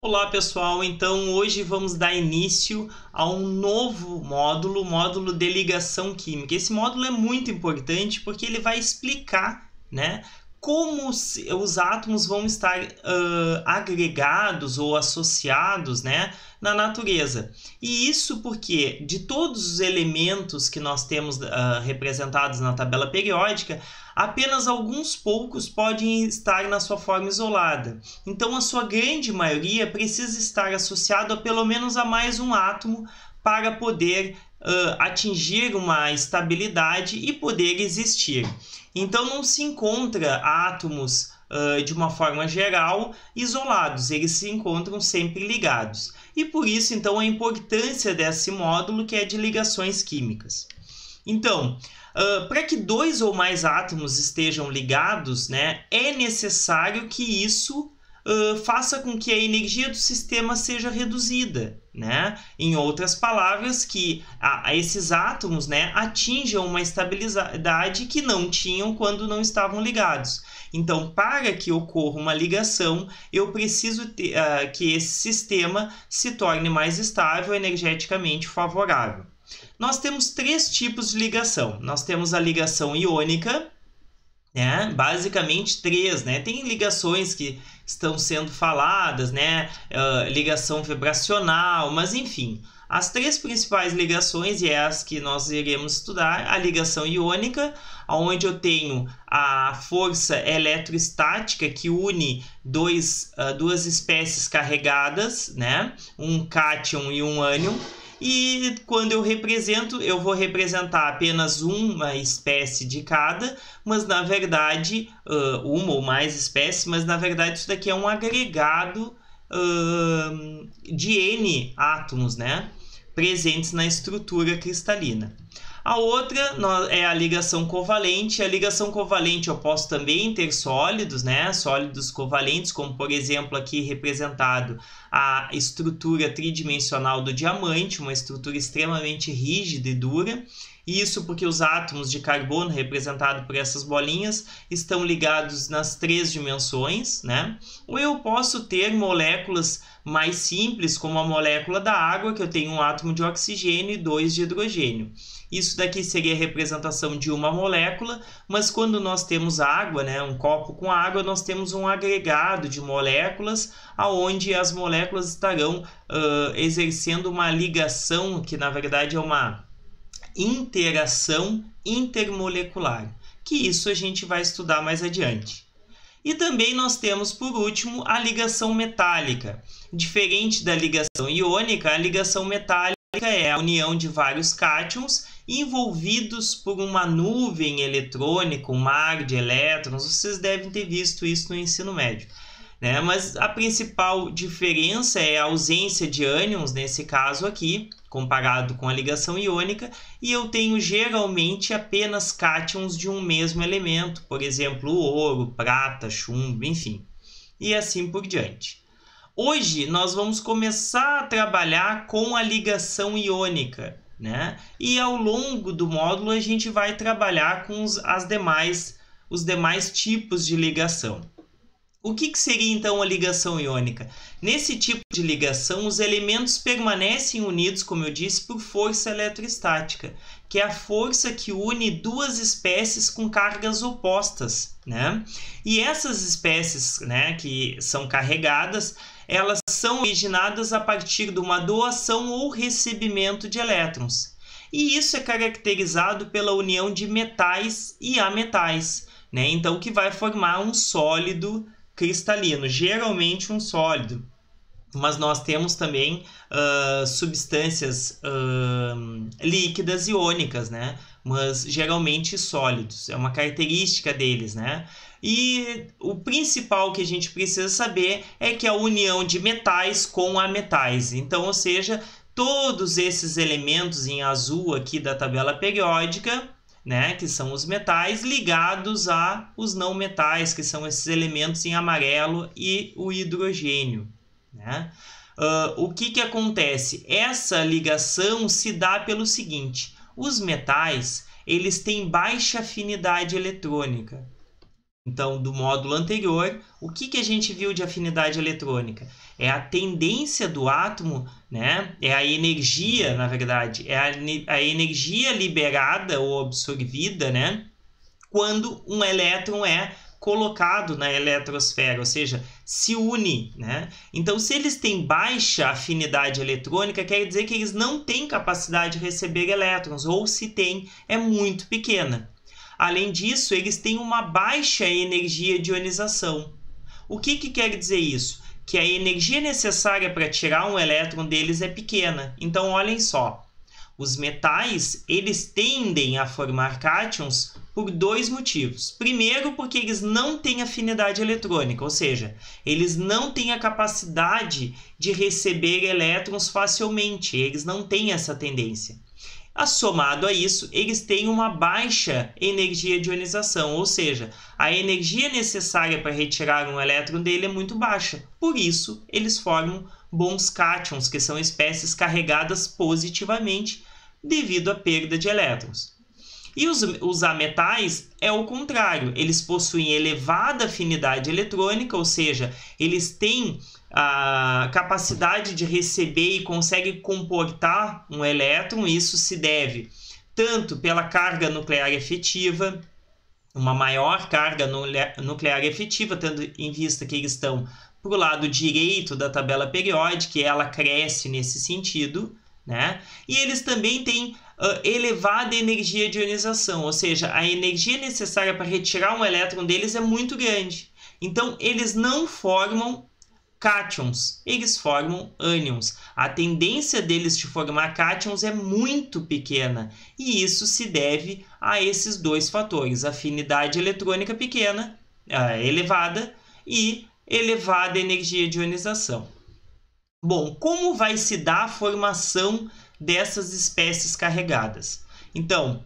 Olá pessoal, então hoje vamos dar início a um novo módulo, o módulo de ligação química. Esse módulo é muito importante porque ele vai explicar, como os átomos vão estar agregados ou associados, na natureza. E isso porque de todos os elementos que nós temos representados na tabela periódica, apenas alguns poucos podem estar na sua forma isolada. Então, a sua grande maioria precisa estar associado a pelo menos a mais um átomo para poder atingir uma estabilidade e poder existir. Então, não se encontra átomos de uma forma geral isolados, eles se encontram sempre ligados. E por isso, então, a importância desse módulo que é de ligações químicas. Então, para que dois ou mais átomos estejam ligados, é necessário que isso faça com que a energia do sistema seja reduzida. Em outras palavras, que esses átomos atinjam uma estabilidade que não tinham quando não estavam ligados. Então, para que ocorra uma ligação, eu preciso que esse sistema se torne mais estável, energeticamente favorável. Nós temos três tipos de ligação. Nós temos a ligação iônica, basicamente três, Tem ligações que estão sendo faladas, ligação vibracional, mas enfim, as três principais ligações e as que nós iremos estudar, a ligação iônica, onde eu tenho a força eletrostática que une duas espécies carregadas, um cátion e um ânion. E quando eu represento, eu vou representar apenas uma espécie de cada, mas na verdade, uma ou mais espécies, mas na verdade isso daqui é um agregado de N átomos, presentes na estrutura cristalina. A outra é a ligação covalente. A ligação covalente eu posso também ter sólidos, sólidos covalentes, como por exemplo aqui representado a estrutura tridimensional do diamante, uma estrutura extremamente rígida e dura. Isso porque os átomos de carbono, representados por essas bolinhas, estão ligados nas três dimensões, Ou eu posso ter moléculas mais simples, como a molécula da água, que eu tenho um átomo de oxigênio e dois de hidrogênio. Isso daqui seria a representação de uma molécula, mas quando nós temos água, um copo com água, nós temos um agregado de moléculas, onde as moléculas estarão exercendo uma ligação, que na verdade é uma interação intermolecular, que isso a gente vai estudar mais adiante. E também nós temos, por último, a ligação metálica. Diferente da ligação iônica, a ligação metálica é a união de vários cátions envolvidos por uma nuvem eletrônica, um mar de elétrons. Vocês devem ter visto isso no ensino médio. Mas a principal diferença é a ausência de ânions, nesse caso aqui, comparado com a ligação iônica, e eu tenho geralmente apenas cátions de um mesmo elemento, por exemplo, ouro, prata, chumbo, enfim, e assim por diante. Hoje nós vamos começar a trabalhar com a ligação iônica, E ao longo do módulo a gente vai trabalhar com os demais tipos de ligação. O que seria então a ligação iônica? Nesse tipo de ligação, os elementos permanecem unidos, como eu disse, por força eletrostática, que é a força que une duas espécies com cargas opostas, E essas espécies, que são carregadas, elas são originadas a partir de uma doação ou recebimento de elétrons. E isso é caracterizado pela união de metais e ametais, Então, que vai formar um sólido cristalino, geralmente um sólido, mas nós temos também substâncias líquidas iônicas, mas geralmente sólidos, é uma característica deles, E o principal que a gente precisa saber é que a união de metais com ametais, então, ou seja, todos esses elementos em azul aqui da tabela periódica, que são os metais ligados aos não metais, que são esses elementos em amarelo e o hidrogênio. O que acontece? Essa ligação se dá pelo seguinte: os metais eles têm baixa afinidade eletrônica. Então, do módulo anterior, o que a gente viu de afinidade eletrônica? É a tendência do átomo, né? É a energia, na verdade, é a energia liberada ou absorvida, né? Quando um elétron é colocado na eletrosfera, ou seja, se une, né? Então, se eles têm baixa afinidade eletrônica, quer dizer que eles não têm capacidade de receber elétrons, ou se tem, é muito pequena. Além disso, eles têm uma baixa energia de ionização. O que quer dizer isso? Que a energia necessária para tirar um elétron deles é pequena. Então, olhem só. Os metais, eles tendem a formar cátions por dois motivos. Primeiro, porque eles não têm afinidade eletrônica, ou seja, eles não têm a capacidade de receber elétrons facilmente, eles não têm essa tendência. Somado a isso, eles têm uma baixa energia de ionização, ou seja, a energia necessária para retirar um elétron dele é muito baixa. Por isso, eles formam bons cátions, que são espécies carregadas positivamente devido à perda de elétrons. E os ametais é o contrário, eles possuem elevada afinidade eletrônica, ou seja, eles têm a capacidade de receber e conseguem comportar um elétron. Isso se deve tanto pela carga nuclear efetiva, uma maior carga nuclear efetiva, tendo em vista que eles estão para o lado direito da tabela periódica, e ela cresce nesse sentido, né? E eles também têm elevada energia de ionização, ou seja, a energia necessária para retirar um elétron deles é muito grande. Então, eles não formam cátions, eles formam ânions. A tendência deles de formar cátions é muito pequena, e isso se deve a esses dois fatores: afinidade eletrônica pequena, elevada, e elevada energia de ionização. Bom, como vai se dar a formação dessas espécies carregadas? Então,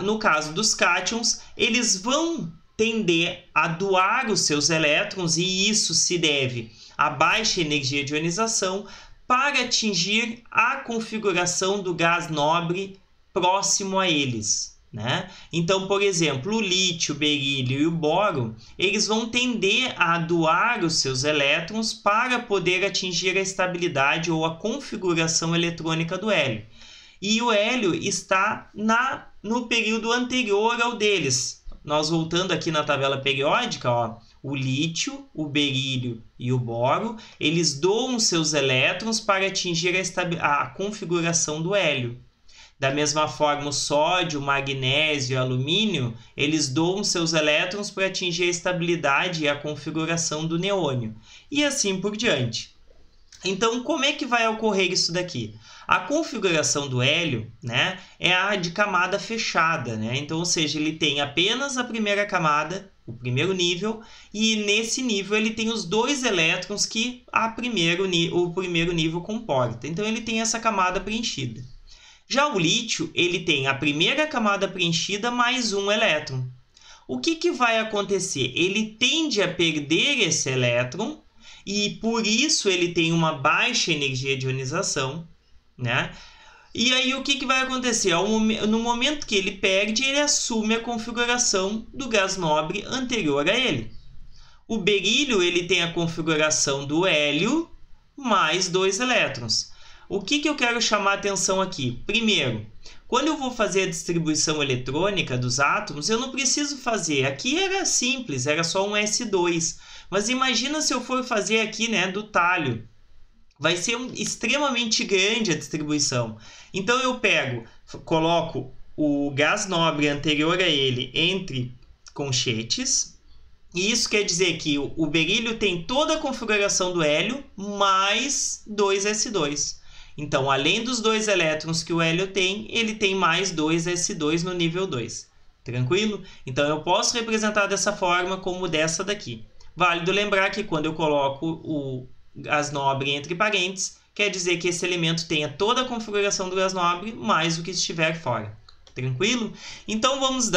no caso dos cátions, eles vão tender a doar os seus elétrons, e isso se deve à baixa energia de ionização, para atingir a configuração do gás nobre próximo a eles, né? Então, por exemplo, o lítio, o berílio e o boro, eles vão tender a doar os seus elétrons para poder atingir a estabilidade ou a configuração eletrônica do hélio. E o hélio está no período anterior ao deles. Nós voltando aqui na tabela periódica, ó, o lítio, o berílio e o boro, eles doam seus elétrons para atingir a configuração do hélio. Da mesma forma, o sódio, o magnésio e o alumínio, eles doam seus elétrons para atingir a estabilidade e a configuração do neônio. E assim por diante. Então, como é que vai ocorrer isso daqui? A configuração do hélio, né, é a de camada fechada, né? Então, ou seja, ele tem apenas a primeira camada, o primeiro nível, e nesse nível ele tem os dois elétrons que o primeiro nível comporta. Então, ele tem essa camada preenchida. Já o lítio, ele tem a primeira camada preenchida mais um elétron. O que vai acontecer? Ele tende a perder esse elétron, e por isso ele tem uma baixa energia de ionização, né? E aí o que vai acontecer? No momento que ele perde, ele assume a configuração do gás nobre anterior a ele. O berílio, ele tem a configuração do hélio mais dois elétrons. O que eu quero chamar a atenção aqui? Primeiro, quando eu vou fazer a distribuição eletrônica dos átomos, eu não preciso fazer. Aqui era simples, era só um S2. Mas imagina se eu for fazer aqui, né, do talho. Vai ser extremamente grande a distribuição. Então eu coloco o gás nobre anterior a ele entre conchetes. E isso quer dizer que o berílio tem toda a configuração do hélio mais 2s2. Então, além dos dois elétrons que o hélio tem, ele tem mais 2s2 no nível 2. Tranquilo? Então, eu posso representar dessa forma como dessa daqui. Válido lembrar que quando eu coloco o gás nobre entre parênteses, quer dizer que esse elemento tenha toda a configuração do gás nobre mais o que estiver fora. Tranquilo? Então, vamos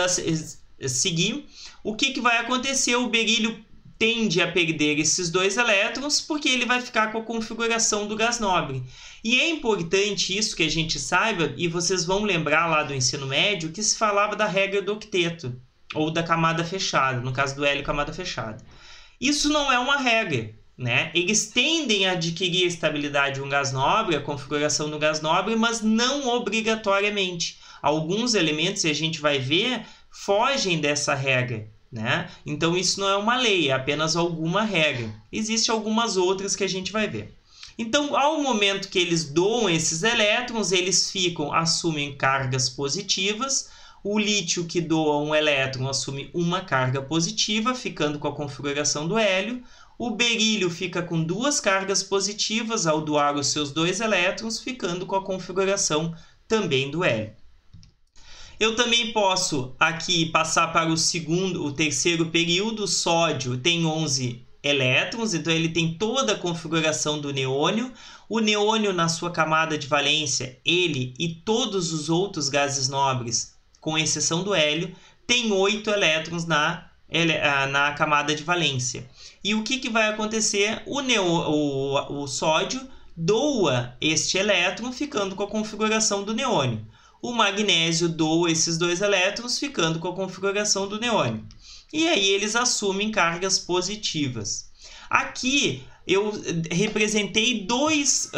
seguir. O que vai acontecer? O berílio tende a perder esses dois elétrons porque ele vai ficar com a configuração do gás nobre. E é importante isso que a gente saiba, e vocês vão lembrar lá do ensino médio que se falava da regra do octeto. ou da camada fechada, no caso do hélio, camada fechada. Isso não é uma regra, né? Eles tendem a adquirir a estabilidade de um gás nobre, a configuração do gás nobre, mas não obrigatoriamente. Alguns elementos, e a gente vai ver, fogem dessa regra, né? Então isso não é uma lei, é apenas alguma regra. Existem algumas outras que a gente vai ver. Então, ao momento que eles doam esses elétrons, eles assumem cargas positivas. O lítio que doa um elétron assume uma carga positiva, ficando com a configuração do hélio. O berílio fica com 2 cargas positivas ao doar os seus 2 elétrons, ficando com a configuração também do hélio. Eu também posso aqui passar para o terceiro período. O sódio tem 11 elétrons, então ele tem toda a configuração do neônio. O neônio, na sua camada de valência, ele e todos os outros gases nobres, com exceção do hélio, tem 8 elétrons na camada de valência. E o que vai acontecer? O sódio doa este elétron, ficando com a configuração do neônio. O magnésio doa esses 2 elétrons, ficando com a configuração do neônio. E aí eles assumem cargas positivas. Aqui eu representei dois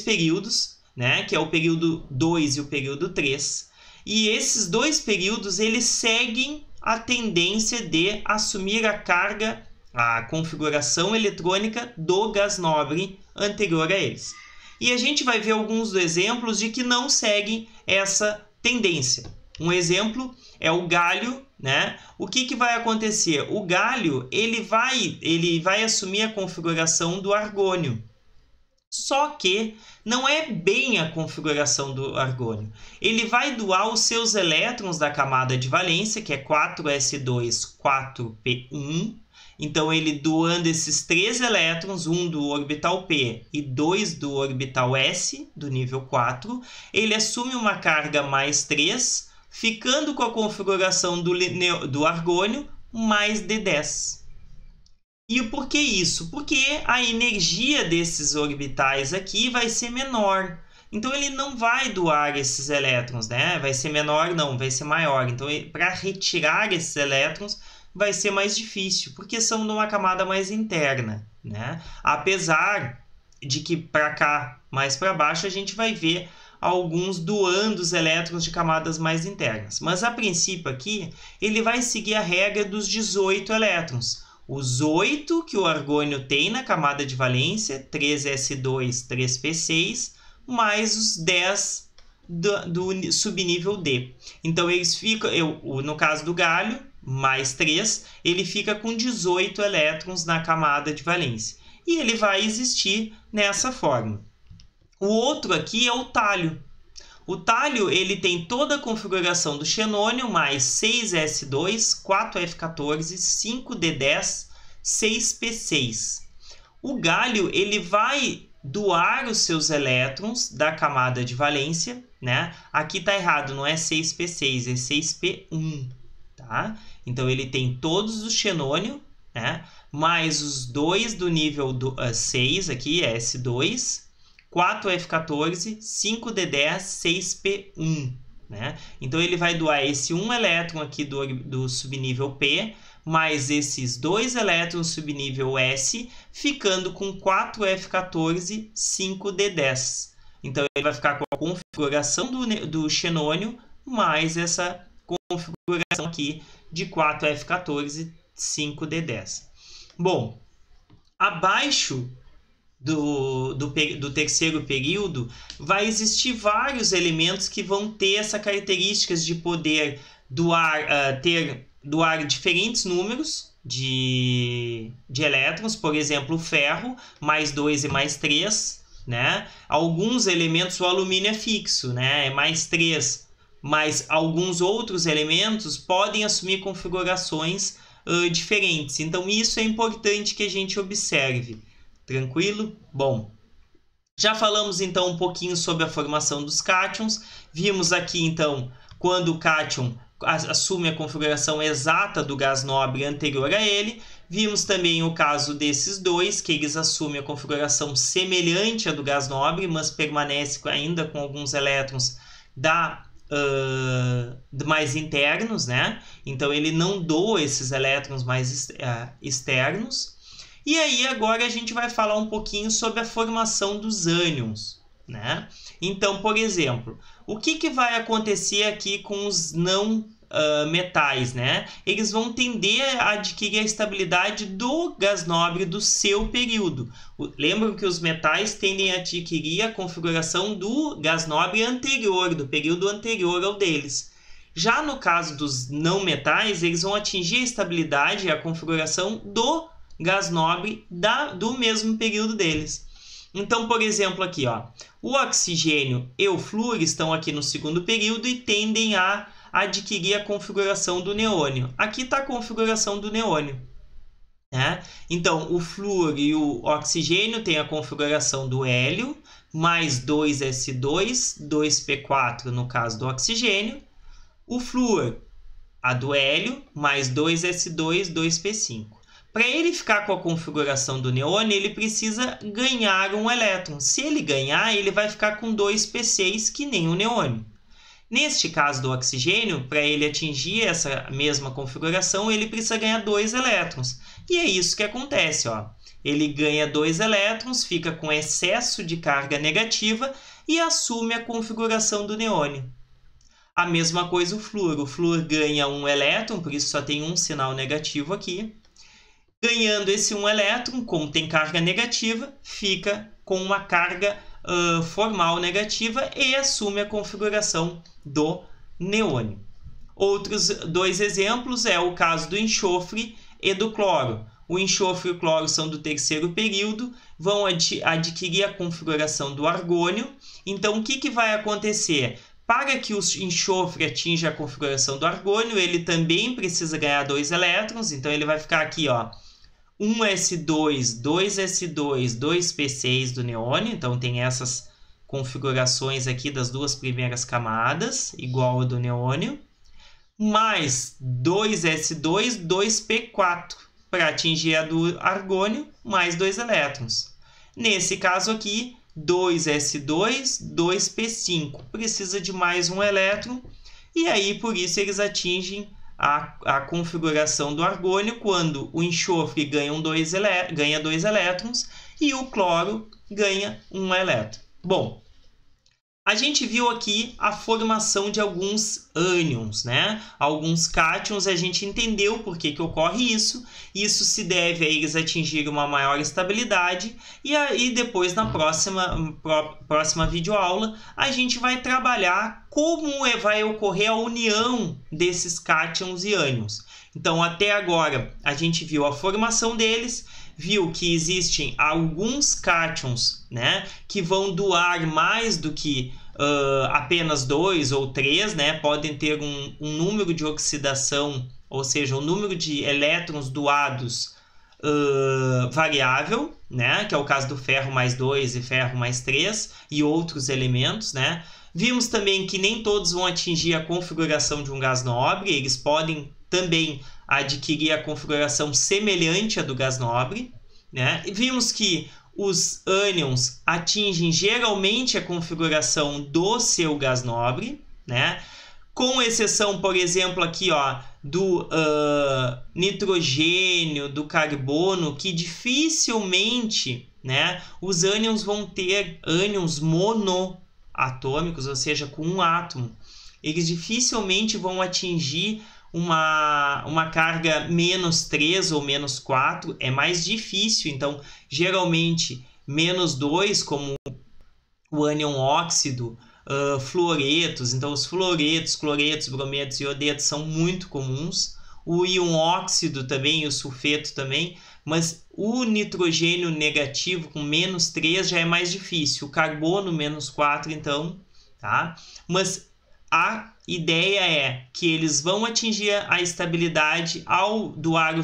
períodos, né? Que é o período 2 e o período 3. E esses 2 períodos eles seguem a tendência de assumir a configuração eletrônica do gás nobre anterior a eles. E a gente vai ver alguns exemplos de que não seguem essa tendência. Um exemplo é o gálio, né? O que vai acontecer? O gálio ele vai assumir a configuração do argônio. Só que não é bem a configuração do argônio. Ele vai doar os seus elétrons da camada de valência, que é 4s2, 4p1. Então, ele doando esses 3 elétrons, um do orbital P e 2 do orbital S, do nível 4, ele assume uma carga mais 3, ficando com a configuração do argônio mais D10. E por que isso? Porque a energia desses orbitais aqui vai ser menor. Então, ele não vai doar esses elétrons, né? Vai ser menor? Não, vai ser maior. Então, para retirar esses elétrons, vai ser mais difícil, porque são numa camada mais interna, né? Apesar de que para cá, mais para baixo, a gente vai ver alguns doando os elétrons de camadas mais internas. Mas, a princípio aqui, ele vai seguir a regra dos 18 elétrons. Os 8 que o argônio tem na camada de valência, 3s2, 3p6, mais os 10 do subnível D. Então, eles ficam, no caso do gálio, mais 3, ele fica com 18 elétrons na camada de valência. E ele vai existir nessa forma. O outro aqui é o tálio. O tálio ele tem toda a configuração do xenônio, mais 6s2, 4f14, 5d10, 6p6. O gálio ele vai doar os seus elétrons da camada de valência, né? Aqui está errado, não é 6p6, é 6p1. Tá? Então, ele tem todos do xenônio, né? Mais os 2 do nível 6, aqui é S2, 4F14, 5D10, 6P1. Né? Então, ele vai doar esse 1 elétron aqui do subnível P, mais esses 2 elétrons subnível S, ficando com 4F14, 5D10. Então, ele vai ficar com a configuração do xenônio, mais essa configuração aqui de 4F14, 5D10. Bom, abaixo do terceiro período, vai existir vários elementos que vão ter essa característica de poder doar diferentes números de elétrons, por exemplo, o ferro, mais 2 e mais 3, né? Alguns elementos, o alumínio é fixo, né? É mais 3, mas alguns outros elementos podem assumir configurações diferentes. Então, isso é importante que a gente observe. Tranquilo? Bom, já falamos então um pouquinho sobre a formação dos cátions. Vimos aqui então quando o cátion assume a configuração exata do gás nobre anterior a ele. Vimos também o caso desses dois, que eles assumem a configuração semelhante à do gás nobre, mas permanece ainda com alguns elétrons da mais internos, né? Então ele não doa esses elétrons mais externos. E aí agora a gente vai falar um pouquinho sobre a formação dos ânions, né? Então, por exemplo, o que vai acontecer aqui com os não metais, né? Eles vão tender a adquirir a estabilidade do gás nobre do seu período. Lembram que os metais tendem a adquirir a configuração do gás nobre anterior, do período anterior ao deles. Já no caso dos não metais, eles vão atingir a estabilidade e a configuração do gás nobre do mesmo período deles. Então, por exemplo, aqui, ó, o oxigênio e o flúor estão aqui no segundo período e tendem a adquirir a configuração do neônio. Aqui está a configuração do neônio, né? Então, o flúor e o oxigênio têm a configuração do hélio, mais 2s2, 2p4 no caso do oxigênio. O flúor, a do hélio, mais 2s2, 2p5. Para ele ficar com a configuração do neônio, ele precisa ganhar um elétron. Se ele ganhar, ele vai ficar com 2p6, que nem o neônio. Neste caso do oxigênio, para ele atingir essa mesma configuração, ele precisa ganhar 2 elétrons. E é isso que acontece, ó. Ele ganha 2 elétrons, fica com excesso de carga negativa e assume a configuração do neônio. A mesma coisa o flúor. O flúor ganha 1 elétron, por isso só tem um sinal negativo aqui. Ganhando esse 1 elétron, como tem carga negativa, fica com uma carga formal negativa e assume a configuração do neônio. Outros 2 exemplos é o caso do enxofre e do cloro. O enxofre e o cloro são do terceiro período, vão adquirir a configuração do argônio. Então, o que vai acontecer? Para que o enxofre atinja a configuração do argônio, ele também precisa ganhar 2 elétrons. Então, ele vai ficar aqui, ó, 1s2, 2s2, 2p6 do neônio. Então, tem essas configurações aqui das duas primeiras camadas, igual a do neônio. Mais 2s2, 2p4, para atingir a do argônio, mais 2 elétrons. Nesse caso aqui, 2s2, 2p5. Precisa de mais um elétron. E aí, por isso, eles atingem a configuração do argônio quando o enxofre ganha 2 elétrons e o cloro ganha 1 elétron. Bom, a gente viu aqui a formação de alguns ânions, né? Alguns cátions, a gente entendeu por que ocorre isso. Isso se deve a eles atingirem uma maior estabilidade. E aí depois, na próxima videoaula, a gente vai trabalhar como vai ocorrer a união desses cátions e ânions. Então, até agora, a gente viu a formação deles, viu que existem alguns cátions, né, que vão doar mais do que apenas 2 ou 3, né, podem ter um número de oxidação, ou seja, um número de elétrons doados variável, né, que é o caso do ferro mais 2 e ferro mais 3 e outros elementos, né. Vimos também que nem todos vão atingir a configuração de um gás nobre, eles podem também adquirir a configuração semelhante à do gás nobre, né? E vimos que os ânions atingem geralmente a configuração do seu gás nobre, né? Com exceção, por exemplo, aqui, ó, do nitrogênio, do carbono, que dificilmente, né, os ânions vão ter ânions monoatômicos, ou seja, com um átomo. Eles dificilmente vão atingir uma carga -3 ou -4, é mais difícil. Então, geralmente, -2, como o ânion óxido, fluoretos. Então, os fluoretos, cloretos, brometos e iodetos são muito comuns. O íon óxido também e o sulfeto também. Mas o nitrogênio negativo com -3 já é mais difícil. O carbono -4, então, tá? Mas a ideia é que eles vão atingir a estabilidade ao doar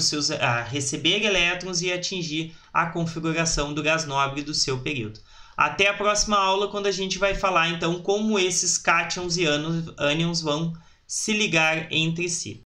receber elétrons e atingir a configuração do gás nobre do seu período. Até a próxima aula, quando a gente vai falar então como esses cátions e ânions vão se ligar entre si.